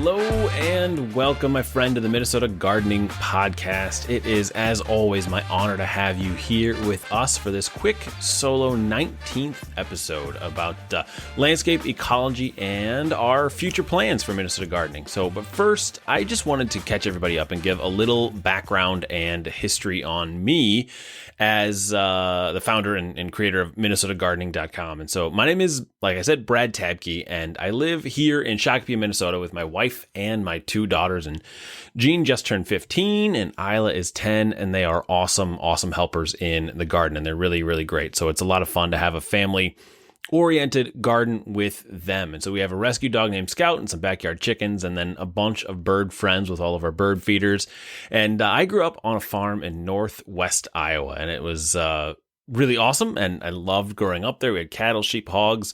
Hello and welcome, my friend, to the Minnesota Gardening Podcast. It is, as always, my honor to have you here with us for this quick solo 19th episode about landscape, ecology, and our future plans for Minnesota gardening. But first, I just wanted to catch everybody up and give a little background and history on me as the founder and creator of MinnesotaGardening.com. And so my name is, like I said, Brad Tabke, and I live here in Shakopee, Minnesota with my wife and my two daughters. And Jean just turned 15 and Isla is 10, and they are awesome helpers in the garden, and they're really, really great. So it's a lot of fun to have a family-oriented garden with them. And so we have a rescue dog named Scout and some backyard chickens, and then a bunch of bird friends with all of our bird feeders. And I grew up on a farm in northwest Iowa, and it was really awesome, and I loved growing up there. We had cattle, sheep, hogs,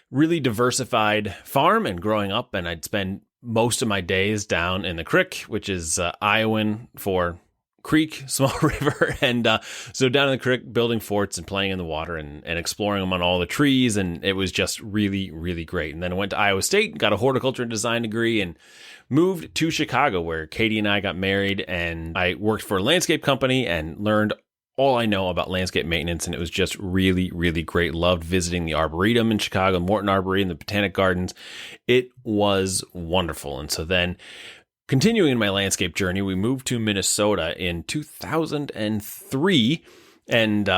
really diversified farm. And growing up, and I'd spend most of my days down in the creek, which is Iowan for creek, small river. And so down in the creek, building forts and playing in the water and exploring them on all the trees. And it was just really, really great. And then I went to Iowa State, got a horticulture and design degree, and moved to Chicago, where Katie and I got married. And I worked for a landscape company and learned all I know about landscape maintenance, and it was just really, really great. Loved visiting the Arboretum in Chicago, Morton Arboretum, the Botanic Gardens. It was wonderful. And so then, continuing in my landscape journey, we moved to Minnesota in 2003, and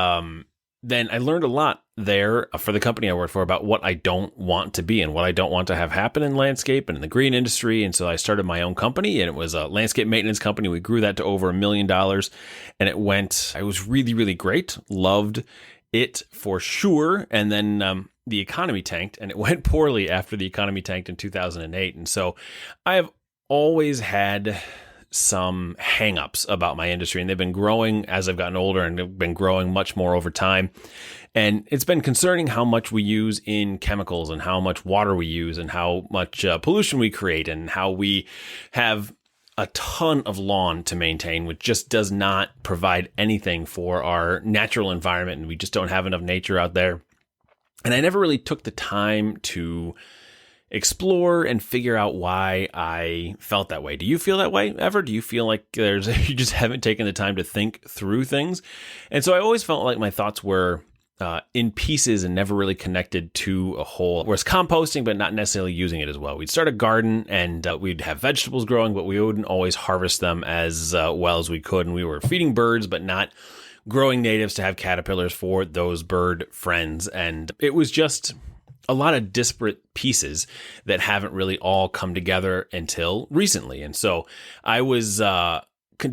then I learned a lot there for the company I worked for about what I don't want to be and what I don't want to have happen in landscape and in the green industry. And so I started my own company, and it was a landscape maintenance company. We grew that to over $1 million, and it was really, really great. Loved it for sure. And then the economy tanked, and it went poorly after the economy tanked in 2008. And so I have always had some hangups about my industry, and they've been growing as I've gotten older, and they've been growing much more over time. And it's been concerning how much we use in chemicals and how much water we use and how much pollution we create, and how we have a ton of lawn to maintain, which just does not provide anything for our natural environment. And we just don't have enough nature out there. And I never really took the time to explore and figure out why I felt that way. Do you feel that way ever? Do you feel like you just haven't taken the time to think through things? And so I always felt like my thoughts were in pieces and never really connected to a whole. Whereas composting, but not necessarily using it as well. We'd start a garden, and we'd have vegetables growing, but we wouldn't always harvest them as well as we could. And we were feeding birds, but not growing natives to have caterpillars for those bird friends. And it was just a lot of disparate pieces that haven't really all come together until recently. And so I was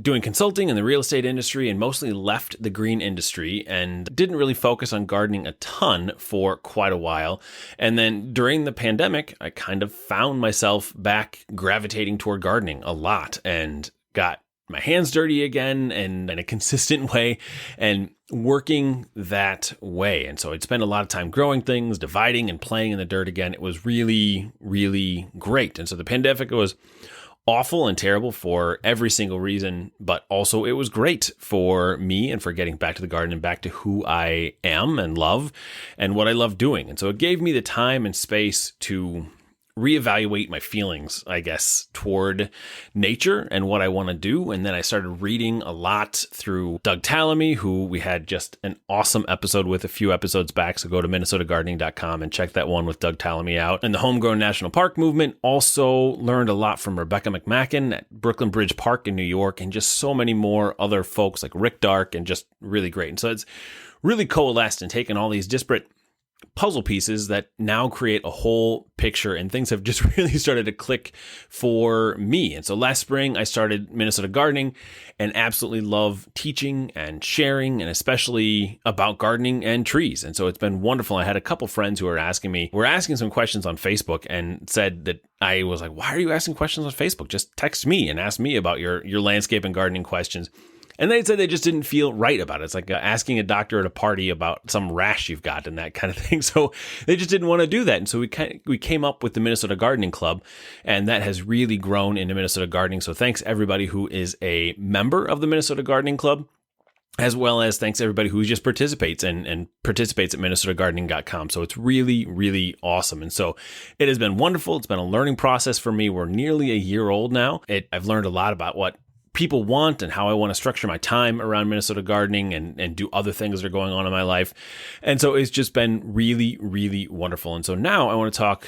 doing consulting in the real estate industry, and mostly left the green industry and didn't really focus on gardening a ton for quite a while. And then during the pandemic, I kind of found myself back gravitating toward gardening a lot, and got my hands dirty again, and in a consistent way, and working that way. And so I'd spend a lot of time growing things, dividing and playing in the dirt again. It was really, really great. And so the pandemic was awful and terrible for every single reason, but also it was great for me and for getting back to the garden and back to who I am and love and what I love doing. And so it gave me the time and space to reevaluate my feelings, I guess, toward nature and what I want to do. And then I started reading a lot through Doug Tallamy, who we had just an awesome episode with a few episodes back. So go to MinnesotaGardening.com and check that one with Doug Tallamy out. And the Homegrown National Park movement. Also learned a lot from Rebecca McMacken at Brooklyn Bridge Park in New York, and just so many more other folks like Rick Dark, and just really great. And so it's really coalesced and taken all these disparate puzzle pieces that now create a whole picture, and things have just really started to click for me. And so last spring I started Minnesota Gardening, and absolutely love teaching and sharing, and especially about gardening and trees. And so it's been wonderful. I had a couple friends who were asking some questions on Facebook, and said that I was like, why are you asking questions on Facebook? Just text me and ask me about your landscape and gardening questions. And they said they just didn't feel right about it. It's like asking a doctor at a party about some rash you've got and that kind of thing. So they just didn't want to do that. And so we came up with the Minnesota Gardening Club, and that has really grown into Minnesota Gardening. So thanks everybody who is a member of the Minnesota Gardening Club. as well as thanks to everybody who just participates and participates at minnesotagardening.com. So it's really, really awesome. And so it has been wonderful. It's been a learning process for me. We're nearly a year old now. I've learned a lot about what people want and how I want to structure my time around Minnesota gardening and do other things that are going on in my life. And so it's just been really, really wonderful. And so now I want to talk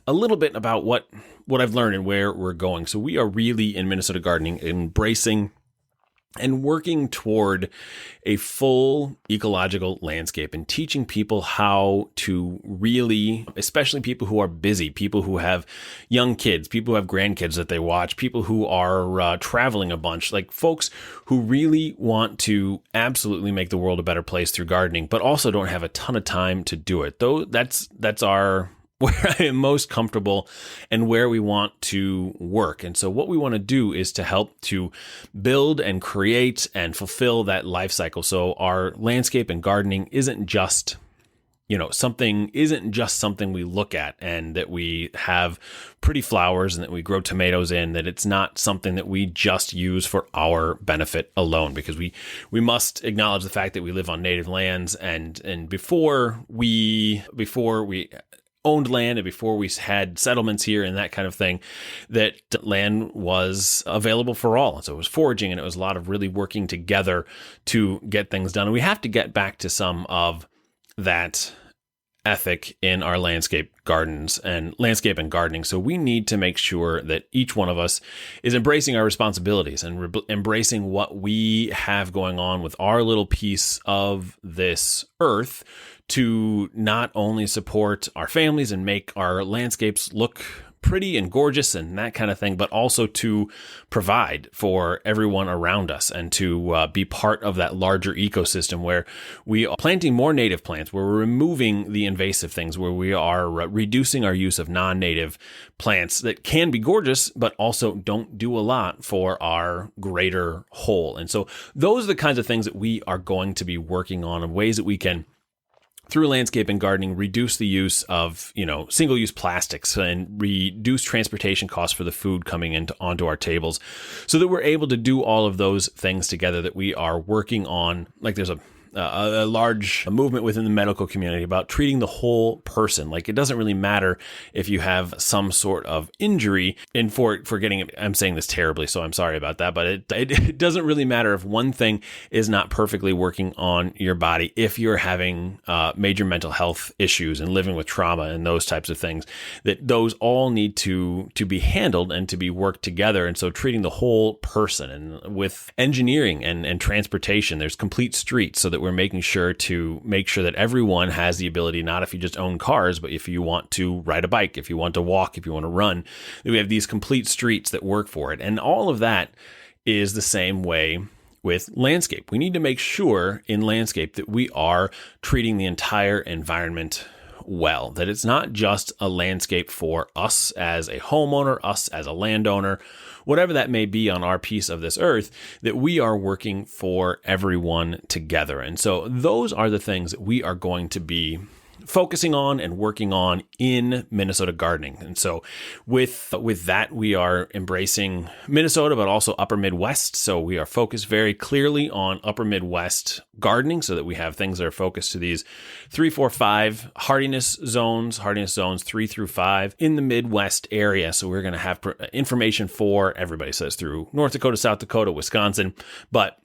a little bit about what I've learned and where we're going. So we are really in Minnesota gardening embracing and working toward a full ecological landscape and teaching people how to really, especially people who are busy, people who have young kids, people who have grandkids that they watch, people who are traveling a bunch, like folks who really want to absolutely make the world a better place through gardening, but also don't have a ton of time to do it. Though that's our where I am most comfortable and where we want to work. And so what we want to do is to help to build and create and fulfill that life cycle. So our landscape and gardening isn't just something we look at and that we have pretty flowers and that we grow tomatoes in, that it's not something that we just use for our benefit alone, because we must acknowledge the fact that we live on native lands and before we owned land and before we had settlements here and that kind of thing, that land was available for all. And so it was foraging and it was a lot of really working together to get things done. And we have to get back to some of that ethic in our landscape and gardening. So we need to make sure that each one of us is embracing our responsibilities and embracing what we have going on with our little piece of this earth to not only support our families and make our landscapes look pretty and gorgeous and that kind of thing, but also to provide for everyone around us and to be part of that larger ecosystem where we are planting more native plants, where we're removing the invasive things, where we are reducing our use of non-native plants that can be gorgeous, but also don't do a lot for our greater whole. And so those are the kinds of things that we are going to be working on, and ways that we can, through landscape and gardening, reduce the use of, single-use plastics and reduce transportation costs for the food coming onto our tables, so that we're able to do all of those things together that we are working on. Like there's a large movement within the medical community about treating the whole person. Like it doesn't really matter if you have some sort of injury, and for getting it, I'm saying this terribly, so I'm sorry about that, but it doesn't really matter if one thing is not perfectly working on your body. If you're having major mental health issues and living with trauma and those types of things, that those all need to be handled and to be worked together. And so treating the whole person, and with engineering and transportation, there's complete streets, so that we're making sure that everyone has the ability, not if you just own cars, but if you want to ride a bike, if you want to walk, if you want to run, that we have these complete streets that work for it. And all of that is the same way with landscape. We need to make sure in landscape that we are treating the entire environment well, that it's not just a landscape for us as a homeowner, us as a landowner, whatever that may be on our piece of this earth, that we are working for everyone together. And so those are the things that we are going to be focusing on and working on in Minnesota gardening. And so with that, we are embracing Minnesota, but also upper Midwest. So we are focused very clearly on upper Midwest gardening, so that we have things that are focused to these 3, 4, 5 hardiness zones 3 through 5 in the Midwest area. So we're going to have information for everybody. So it's through North Dakota, South Dakota, Wisconsin, but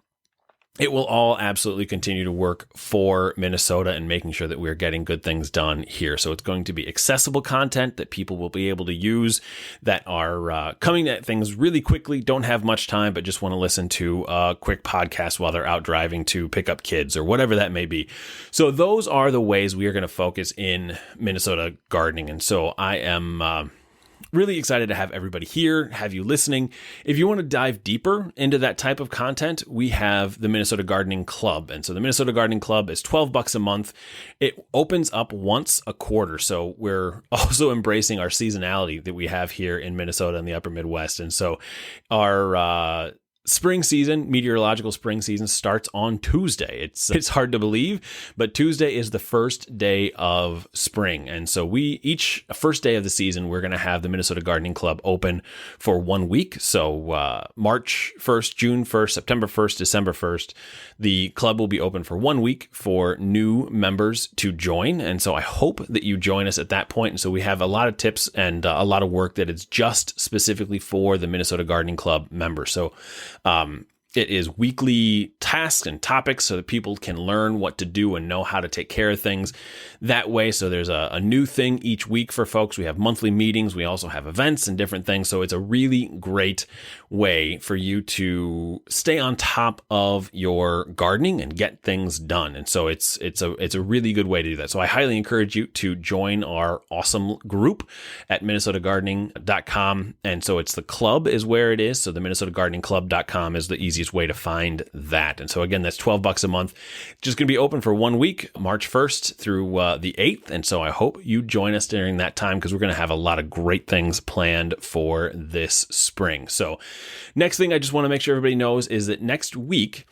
it will all absolutely continue to work for Minnesota and making sure that we're getting good things done here. So it's going to be accessible content that people will be able to use, that are coming at things really quickly, don't have much time, but just want to listen to a quick podcast while they're out driving to pick up kids or whatever that may be. So those are the ways we are going to focus in Minnesota gardening. And so I am really excited to have everybody here, have you listening. If you want to dive deeper into that type of content, we have the Minnesota Gardening Club. And so the Minnesota Gardening Club is $12 a month. It opens up once a quarter. So we're also embracing our seasonality that we have here in Minnesota and the upper Midwest. And so our spring season, meteorological spring season starts on Tuesday. It's hard to believe, but Tuesday is the first day of spring. And so each first day of the season, we're going to have the Minnesota Gardening Club open for 1 week. So March 1st, June 1st, September 1st, December 1st, the club will be open for 1 week for new members to join. And so I hope that you join us at that point. And so we have a lot of tips and a lot of work that is just specifically for the Minnesota Gardening Club members. So it is weekly tasks and topics so that people can learn what to do and know how to take care of things that way. So there's a new thing each week for folks. We have monthly meetings. We also have events and different things. So it's a really great way for you to stay on top of your gardening and get things done. And so it's a really good way to do that. So I highly encourage you to join our awesome group at minnesotagardening.com. And so it's the club is where it is. So the minnesotagardeningclub.com is the easiest way to find that. And so again, that's $12 a month. It's just going to be open for 1 week, March 1st through the 8th. And so I hope you join us during that time because we're going to have a lot of great things planned for this spring. So next thing I just want to make sure everybody knows is that next week,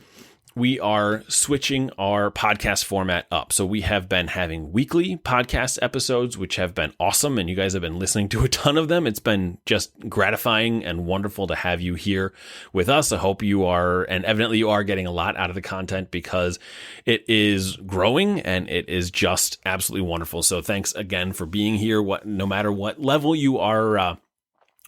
we are switching our podcast format up. So we have been having weekly podcast episodes, which have been awesome. And you guys have been listening to a ton of them. It's been just gratifying and wonderful to have you here with us. I hope you are, and evidently you are getting a lot out of the content because it is growing and it is just absolutely wonderful. So thanks again for being here. No matter what level you are,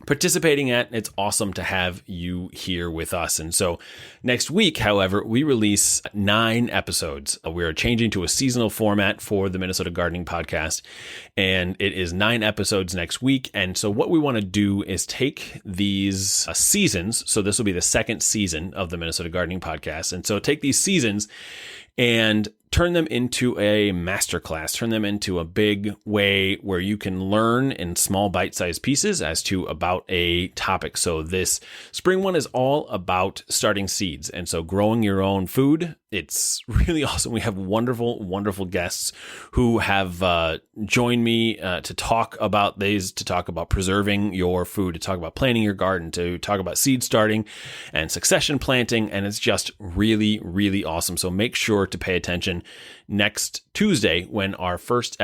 participating at, it's awesome to have you here with us. And so next week, however, we release 9 episodes. We are changing to a seasonal format for the Minnesota Gardening Podcast, and it is 9 episodes next week. And so what we want to do is take these seasons. So this will be the second season of the Minnesota Gardening Podcast. And so take these seasons and turn them into a masterclass, turn them into a big way where you can learn in small bite-sized pieces as to about a topic. So this spring one is all about starting seeds. And so growing your own food, it's really awesome. We have wonderful, wonderful guests who have joined me to talk about these, to talk about preserving your food, to talk about planting your garden, to talk about seed starting and succession planting. And it's just really, really awesome. So make sure to pay attention next Tuesday when our first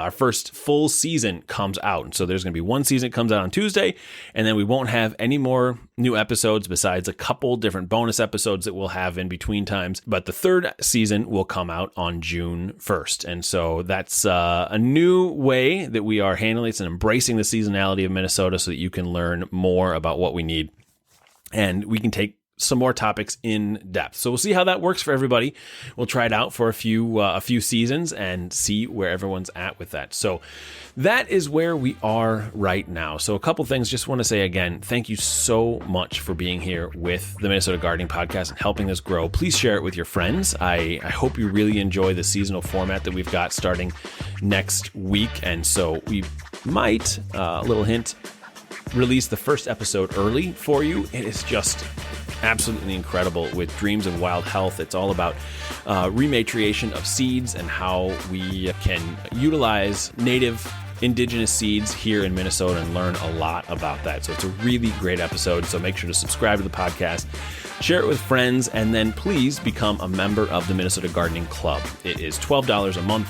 full season comes out. And so there's going to be one season that comes out on Tuesday, and then we won't have any more new episodes besides a couple different bonus episodes that we'll have in between times. But the third season will come out on June 1st. And so that's a new way that we are handling it and embracing the seasonality of Minnesota so that you can learn more about what we need. And we can take some more topics in depth. So we'll see how that works for everybody. We'll try it out for a few seasons and see where everyone's at with that. So that is where we are right now. So a couple things, just want to say again, thank you so much for being here with the Minnesota Gardening Podcast and helping us grow. Please share it with your friends. I hope you really enjoy the seasonal format that we've got starting next week. And so we might, a little hint, release the first episode early for you. It is just absolutely incredible with Dreams of Wild Health. It's all about rematriation of seeds and how we can utilize native indigenous seeds here in Minnesota and learn a lot about that. So it's a really great episode. So make sure to subscribe to the podcast, share it with friends, and then please become a member of the Minnesota Gardening Club. It is $12 a month.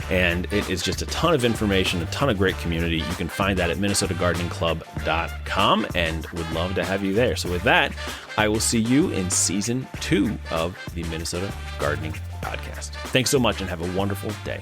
And it is just a ton of information, a ton of great community. You can find that at minnesotagardeningclub.com and would love to have you there. So with that, I will see you in season 2 of the Minnesota Gardening Podcast. Thanks so much and have a wonderful day.